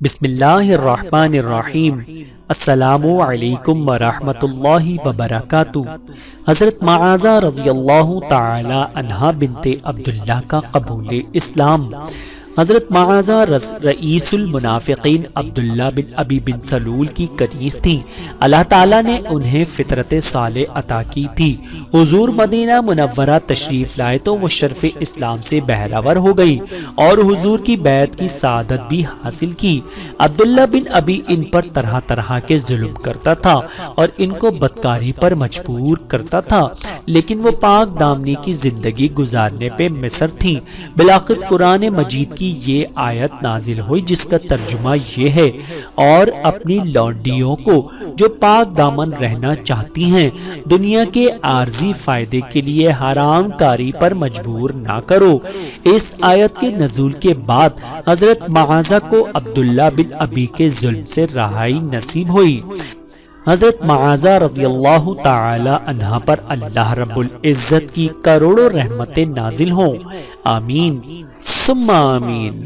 بسم اللہ الرحمن الرحیم۔ السلام علیکم ورحمۃ اللہ وبرکاتہ۔ حضرت معاذہ رضی اللہ تعالی عنہا بنت عبداللہ کا قبول اسلام۔ حضرت معاذہ رئیس المنافقین عبداللہ بن ابی بن سلول کی کنیز تھیں۔ اللہ تعالیٰ نے انہیں فطرت صالح عطا کی تھی۔ حضور مدینہ منورہ تشریف لائے تو وہ شرف اسلام سے بہرور ہو گئی اور حضور کی بیعت کی سعادت بھی حاصل کی۔ عبداللہ بن ابی ان پر طرح طرح کے ظلم کرتا تھا اور ان کو بدکاری پر مجبور کرتا تھا، لیکن وہ پاک دامنی کی زندگی گزارنے پہ مصر تھیں۔ بالآخر قرآن مجید کی یہ آیت نازل ہوئی جس کا ترجمہ یہ ہے، اور اپنی لونڈیوں کو جو پاک دامن رہنا چاہتی ہیں دنیا کے عارضی فائدے کے لیے حرام کاری پر مجبور نہ کرو۔ اس آیت کے نزول کے بعد حضرت معاذہ کو عبداللہ بن ابی کے ظلم سے رہائی نصیب ہوئی۔ حضرت معاذہ رضی اللہ تعالی عنہ پر اللہ رب العزت کی کروڑوں رحمتیں نازل ہوں، آمین ثم آمین۔